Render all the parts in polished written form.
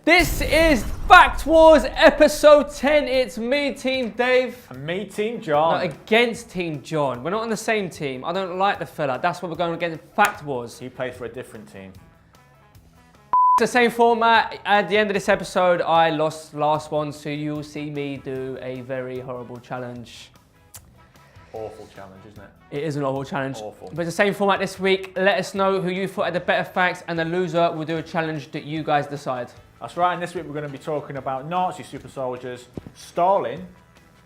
This is Fact Wars episode 10. It's me, Team Dave. And me, Team John. Not against Team John. We're not on the same team. I don't like the fella. That's why we're going against Fact Wars. He plays for a different team. It's the same format. At the end of this episode, I lost last one, so you'll see me do a very horrible challenge. Awful challenge, isn't it? It is an awful challenge. Awful. But it's the same format this week. Let us know who you thought had the better facts, and the loser will do a challenge that you guys decide. That's right, and this week we're going to be talking about Nazi super soldiers, Stalin,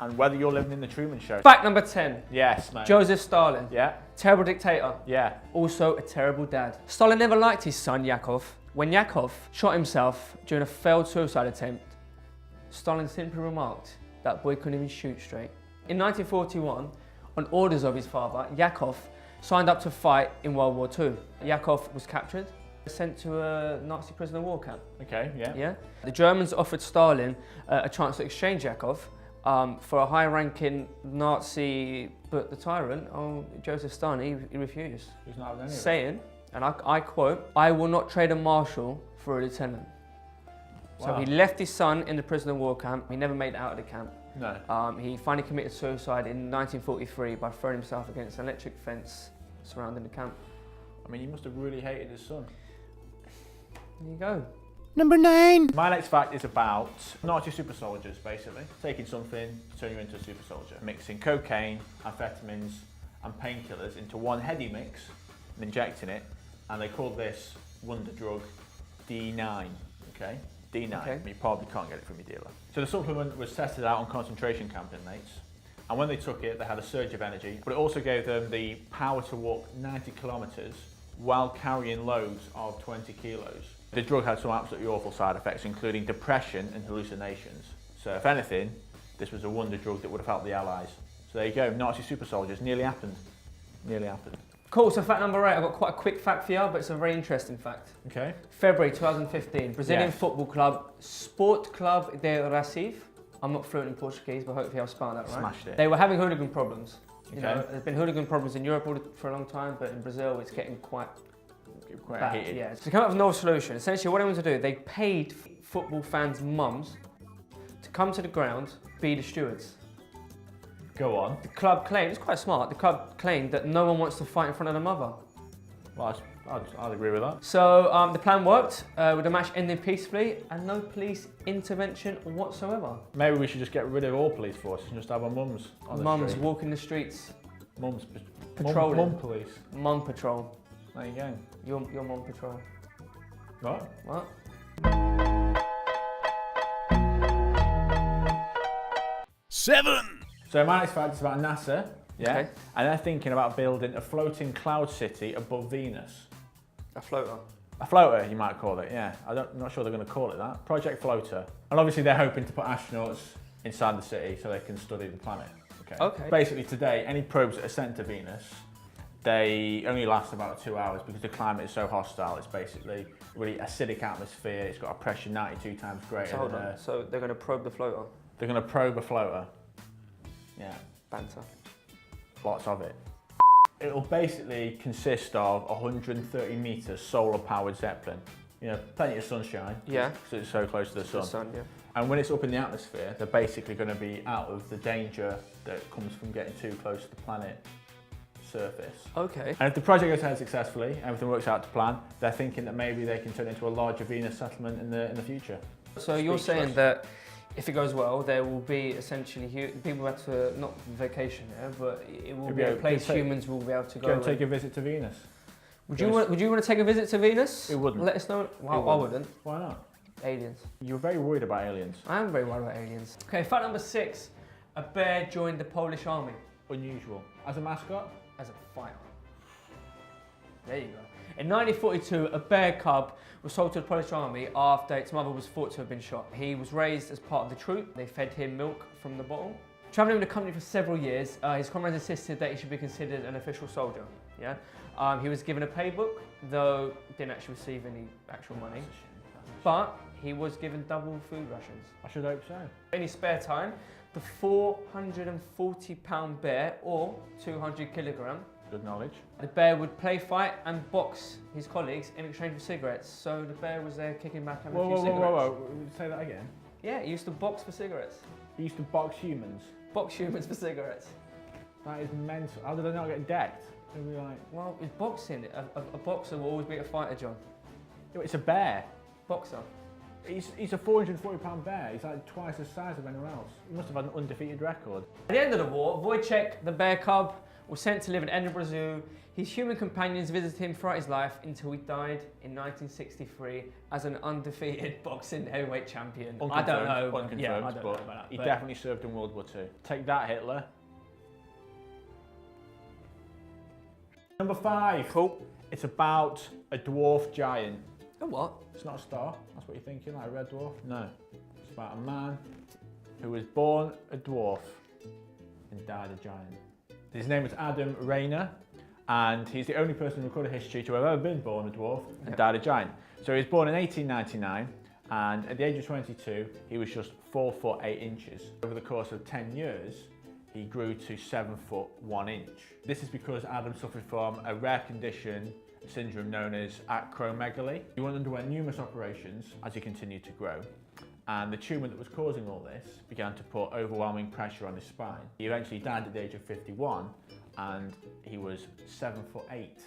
and whether you're living in the Truman Show. Fact number 10. Yes, mate. Joseph Stalin. Yeah. Terrible dictator. Yeah. Also a terrible dad. Stalin never liked his son Yakov. When Yakov shot himself during a failed suicide attempt, Stalin simply remarked, "That boy couldn't even shoot straight." In 1941, on orders of his father, Yakov signed up to fight in World War II. Yakov was captured, sent to a Nazi prisoner of war camp. Okay, yeah. Yeah. The Germans offered Stalin a chance to exchange Yakov for a high-ranking Nazi, but the tyrant, Joseph Stalin, he refused. He's not having any of it. Saying, and I quote, "I will not trade a marshal for a lieutenant." So Wow. he left his son in the prisoner of war camp. He never made it out of the camp. No. He finally committed suicide in 1943 by throwing himself against an electric fence surrounding the camp. I mean, he must have really hated his son. There you go. Number 9. My next fact is about Nazi super soldiers, basically. Taking something to turn you into a super soldier. Mixing cocaine, amphetamines, and painkillers into one heady mix and injecting it. And they called this wonder drug D9, okay? D9, Okay. you probably can't get it from your dealer. So the supplement was tested out on concentration camp inmates. And when they took it, they had a surge of energy, but it also gave them the power to walk 90 kilometers while carrying loads of 20 kilos. The drug had some absolutely awful side effects, including depression and hallucinations. So if anything, this was a wonder drug that would have helped the Allies. So there you go, Nazi super soldiers, nearly happened. Nearly happened. Cool, so fact number 8, I've got quite a quick fact for you, but it's a very interesting fact. Okay. February 2015, Brazilian Yes. football club Sport Club de Recife. I'm not fluent in Portuguese, but hopefully I've spelled that right. Smashed it. They were having hooligan problems. You Okay. know, there's been hooligan problems in Europe for a long time, but in Brazil it's getting quite Quite bad. heated. Yeah. So to come up with no solution, essentially what they wanted to do, they paid football fans' mums to come to the ground, be the stewards. Go on. The club claimed, it's quite smart, the club claimed that no one wants to fight in front of the mother. Well, I'd agree with that. So the plan worked, with the match ending peacefully and no police intervention whatsoever. Maybe we should just get rid of all police forces and just have our mums on the Mums street. walking the streets, Mums patrolling. Mum police. mum patrol. There you go. Your mum patrol. What? What? 7. So my next fact is about NASA. Yeah. Okay. And they're thinking about building a floating cloud city above Venus. A floater. A floater, you might call it, yeah. I'm not sure they're going to call it that. Project Floater. And obviously they're hoping to put astronauts inside the city so they can study the planet. Okay. Basically today, any probes that are sent to Venus, they only last about 2 hours because the climate is so hostile. It's basically really acidic atmosphere. It's got a pressure 92 times greater So hold than on. Earth. So they're going to probe the floater. They're going to probe a floater. Yeah, Banter. lots of it. It'll basically consist of a 130 metre solar powered Zeppelin. You know, plenty of sunshine. Yeah. Because it's so close to the sun. The sun, yeah. And when it's up in the atmosphere, they're basically going to be out of the danger that comes from getting too close to the planet surface. Okay. And if the project goes ahead successfully, everything works out to plan, they're thinking that maybe they can turn it into a larger Venus settlement in the future. So you're Speechless. saying that if it goes well, there will be essentially people have to not vacation there, but it will It'll be be a a- place it'll take- humans will be able to Go go. and take a visit to Venus. Would you want to take a visit to Venus? It wouldn't. Let us know. Well, I wouldn't. Why not? Aliens. You're very worried about aliens. I am very worried about aliens. Okay, fact number 6. A bear joined the Polish army Unusual. As a mascot? as a fighter. There you go. In 1942, a bear cub was sold to the Polish army after its mother was thought to have been shot. He was raised as part of the troop. They fed him milk from the bottle. Travelling with the company for several years, his comrades insisted that he should be considered an official soldier. Yeah, he was given a pay book, though didn't actually receive any actual money. But he was given double food rations. I should hope so. In his spare time, the 440-pound bear, or 200 kilogram, Good knowledge. The bear would play fight and box his colleagues in exchange for cigarettes. So the bear was there kicking back and having a few cigarettes. Whoa. Say that again. Yeah, he used to box for cigarettes. He used to box humans. Box humans for cigarettes. That is mental. How did they not get decked? They'd be like, Well, it's boxing. A boxer will always beat a fighter, John. "Yeah, it's a bear. Boxer. He's a 440-pound bear. He's like twice the size of anyone else. He must have had an undefeated record." At the end of the war, Wojciech, the bear cub, was sent to live in Edinburgh Zoo. His human companions visited him throughout his life until he died in 1963 as an undefeated boxing heavyweight champion. I don't know. Unconfirmed, Yeah, I don't know but about that. he definitely served in World War II. Take that, Hitler. Number 5. Cool. It's about a dwarf giant. A what? It's not a star. That's what you're thinking, like a red dwarf. No. It's about a man who was born a dwarf and died a giant. His name was Adam Rayner, and he's the only person in recorded history to have ever been born a dwarf and died a giant. So he was born in 1899, and at the age of 22, he was just 4 foot 8 inches. Over the course of 10 years, he grew to 7 foot 1 inch. This is because Adam suffered from a rare condition, a syndrome known as acromegaly. He underwent numerous operations as he continued to grow, and the tumour that was causing all this began to put overwhelming pressure on his spine. He eventually died at the age of 51, and he was 7 foot 8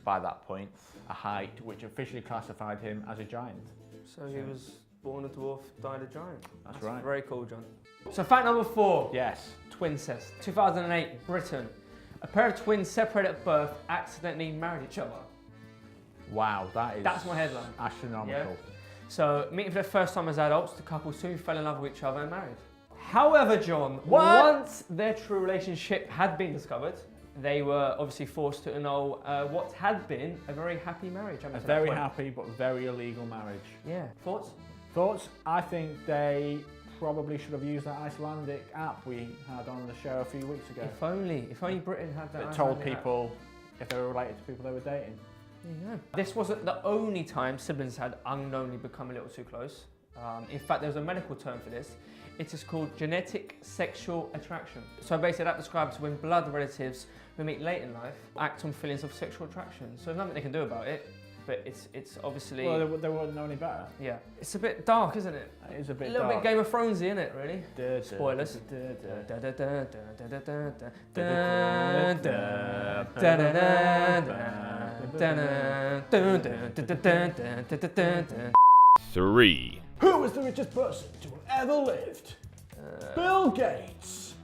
by that point, a height which officially classified him as a giant. So he was born a dwarf, died a giant. That's right. Very cool, John. So fact number 4. Yes. Twincest. 2008, Britain. A pair of twins separated at birth accidentally married each other. Wow, That's my headline. Astronomical. Yeah. So, meeting for the first time as adults, the couple soon fell in love with each other and married. However, John, once their true relationship had been discovered, they were obviously forced to annul what had been a very happy marriage. A very happy but very illegal marriage. Yeah. Thoughts? Thoughts? I think they probably should have used that Icelandic app we had on the show a few weeks ago. If only Britain had that. It told people if they were related to people they were dating. There you go. This wasn't the only time siblings had unknowingly become a little too close. In fact, there's a medical term for this. It is called genetic sexual attraction. So basically that describes when blood relatives who meet late in life act on feelings of sexual attraction. So there's nothing they can do about it, but it's obviously... Well, they wouldn't know any better. Yeah. It's a bit dark, isn't it? It is a bit dark. A little bit Game of Thronesy, isn't it, really? Spoilers. 3. Who was the richest person to have ever lived? Bill Gates.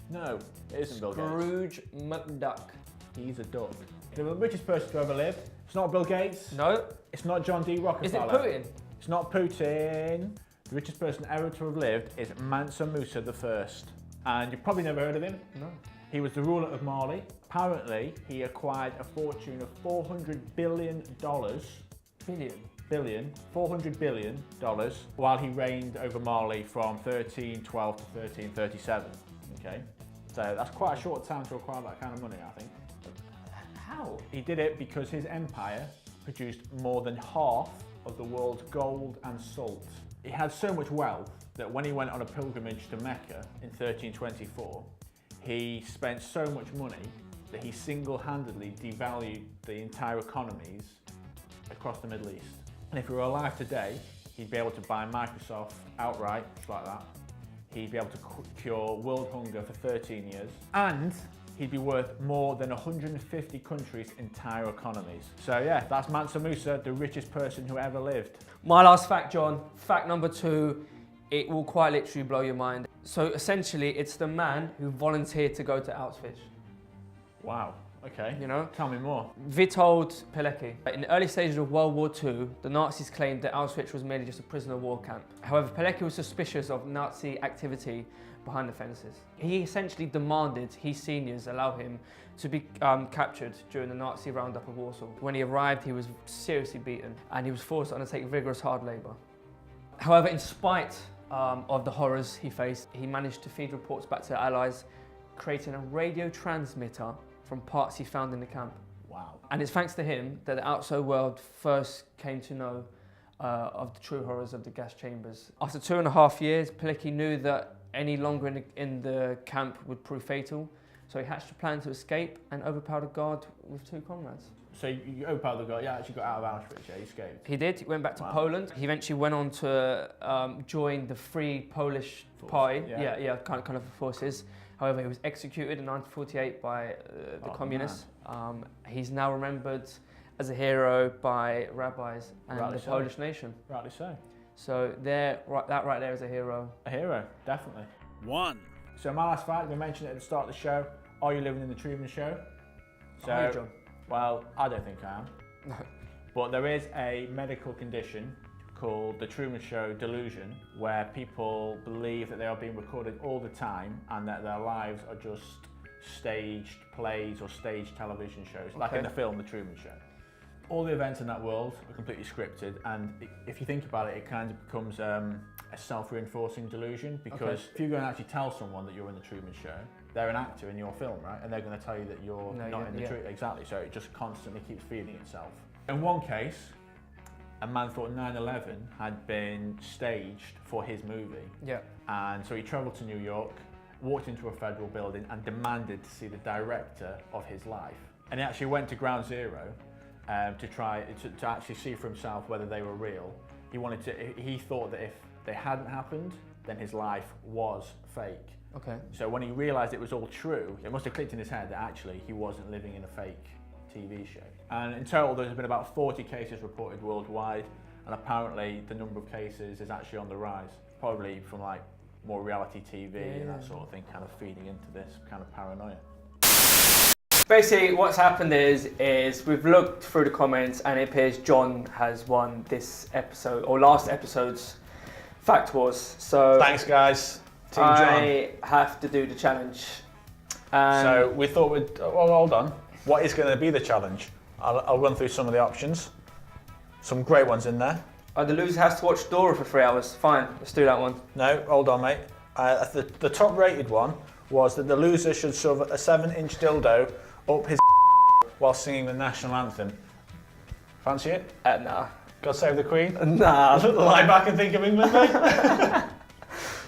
No, it isn't Bill Gates. Scrooge McDuck. He's a duck. The richest person to ever live. It's not Bill Gates. No. It's not John D. Rockefeller. Is it Putin? It's not Putin. The richest person ever to have lived is Mansa Musa I. And you've probably never heard of him. No. He was the ruler of Mali. Apparently, he acquired a fortune of $400 billion. $400 billion while he reigned over Mali from 1312 to 1337. Okay, so that's quite a short time to acquire that kind of money, I think. How? He did it because his empire produced more than half of the world's gold and salt. He had so much wealth that when he went on a pilgrimage to Mecca in 1324, he spent so much money that he single-handedly devalued the entire economies across the Middle East. And if he were alive today, he'd be able to buy Microsoft outright, just like that. He'd be able to cure world hunger for 13 years. And he'd be worth more than 150 countries' entire economies. So yeah, that's Mansa Musa, the richest person who ever lived. My last fact, John. Fact number 2. It will quite literally blow your mind. So essentially, it's the man who volunteered to go to Auschwitz. Wow. Okay. You know? Tell me more. Witold Pilecki. In the early stages of World War II, the Nazis claimed that Auschwitz was merely just a prisoner of war camp. However, Pilecki was suspicious of Nazi activity behind the fences. He essentially demanded his seniors allow him to be captured during the Nazi roundup of Warsaw. When he arrived, he was seriously beaten and he was forced to undertake vigorous hard labour. However, in spite of the horrors he faced, he managed to feed reports back to the Allies, creating a radio transmitter from parts he found in the camp. Wow. And it's thanks to him that the outside world first came to know of the true horrors of the gas chambers. After 2.5 years, Pilecki knew that any longer in the camp would prove fatal, So he hatched a plan to escape and overpowered a guard with 2 comrades. So you overpowered the guy, yeah, actually got out of Auschwitz, yeah, he escaped. He did. He went back to Wow. Poland. He eventually went on to join the Free Polish Party. Yeah. Kind of forces. However, he was executed in 1948 by the communists. He's now remembered as a hero by rabbis and Rightly the so. Polish nation. Rightly so. So that right there is a hero. A hero, definitely. 1. So my last fact, we mentioned it at the start of the show, are you living in the Truman Show? So, Are you, John? well, I don't think I am. No. But there is a medical condition called the Truman Show delusion, where people believe that they are being recorded all the time and that their lives are just staged plays or staged television shows, like in the film The Truman Show. All the events in that world are completely scripted, and if you think about it, it kind of becomes a self-reinforcing delusion, because if you go and actually tell someone that you're in the Truman Show, they're an actor in your film, right? And they're going to tell you that you're not in the truth. Exactly, so it just constantly keeps feeding itself. In one case, a man thought 9/11 had been staged for his movie. Yeah. And so he travelled to New York, walked into a federal building and demanded to see the director of his life. And he actually went to Ground Zero to try to actually see for himself whether they were real. He thought that if they hadn't happened, then his life was fake. Okay. So when he realised it was all true, it must have clicked in his head that actually he wasn't living in a fake TV show. And in total, there's been about 40 cases reported worldwide, and apparently the number of cases is actually on the rise, probably from like more reality TV and that sort of thing, kind of feeding into this kind of paranoia. Basically, what's happened is we've looked through the comments and it appears John has won this episode, or last episode's Fact Wars. So Thanks, guys. Team John. I have to do the challenge. So we thought we'd, well, hold on. What is going to be the challenge? I'll run through some of the options. Some great ones in there. The loser has to watch Dora for 3 hours. Fine, let's do that one. No, hold on, mate. The top rated one was that the loser should shove a 7-inch dildo up his while singing the national anthem. Fancy it? Nah. God save the Queen? Nah. Lie back and think of England, mate.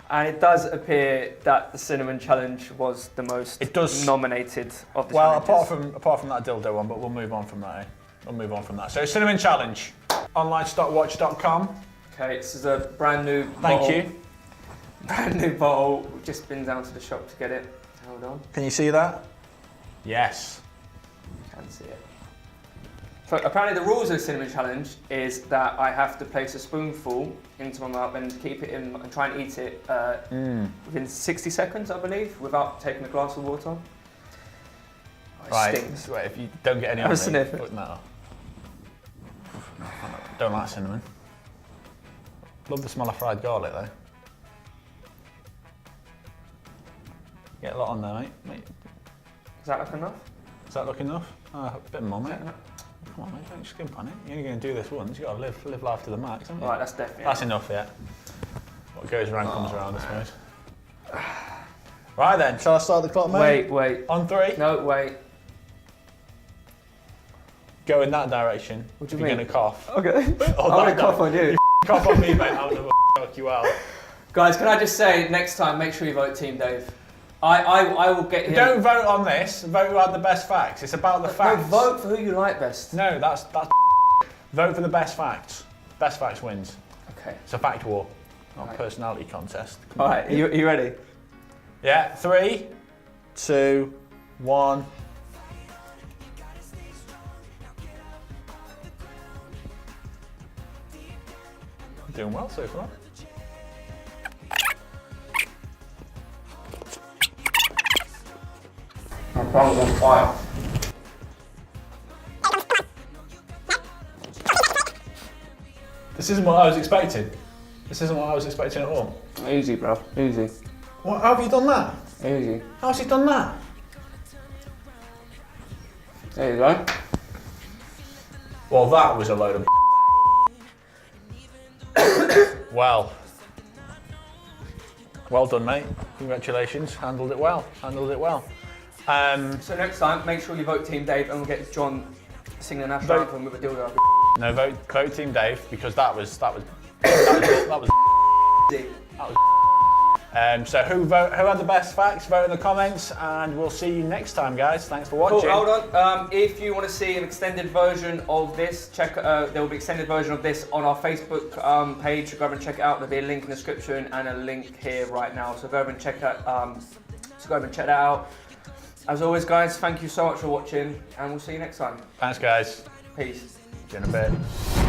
And it does appear that the cinnamon challenge was the most nominated of the Well, challenges. apart from that dildo one, but we'll move on from that. Eh? We'll move on from that. So cinnamon challenge, onlinestockwatch.com. Okay, this is a brand new bottle. Thank you. Brand new bottle. We've just been down to the shop to get it. Hold on. Can you see that? Yes. Can see it. So apparently the rules of the cinnamon challenge is that I have to place a spoonful into my mouth and keep it in and try and eat it within 60 seconds, I believe, without taking a glass of water. Oh, it Right. stinks. Wait, if you don't get any Have on a sniff. putting that up. Don't like cinnamon. Love the smell of fried garlic though. Get a lot on there, mate. Is that like enough? Is that look enough? A bit more, mate. Come on, mate, don't skimp on it. You're only going to do this once. You've got to live life to the max, haven't you? Right, that's definitely That's enough, yeah. What goes around comes around, I suppose. Right then, shall I start the clock, mate? Wait. On 3. No, wait. Go in that direction. What do you You're mean? going to cough. Okay. I'm Oh, going to cough on you. Cough on me, mate. I'll never fuck you out. Guys, can I just say, next time, make sure you vote Team Dave. I will get him. Don't vote on this. Vote who had the best facts. It's about the facts. No, vote for who you like best. No, that's vote for the best facts. Best facts wins. Okay. It's a fact war, not a personality contest. All right, are you ready? Yeah, 3, 2, 1. Doing well so far. My phone's on fire. This isn't what I was expecting. This isn't what I was expecting at all. Easy, bro. Easy. What? How have you done that? Easy. How's he done that? There you go. Well, that was a load of Well done, mate. Congratulations. Handled it well. So next time, make sure you vote Team Dave and we'll get John singing the national anthem with a dildo. No, vote Team Dave because that was So who had the best facts? Vote in the comments, and we'll see you next time, guys. Thanks for watching. Cool, hold on. If you want to see an extended version of this, check. There will be extended version of this on our Facebook page. So go over and check it out. There'll be a link in the description and a link here right now. So go over and check that. So go over and check that out. As always, guys, thank you so much for watching, and we'll see you next time. Thanks, guys. Peace. See you in a bit.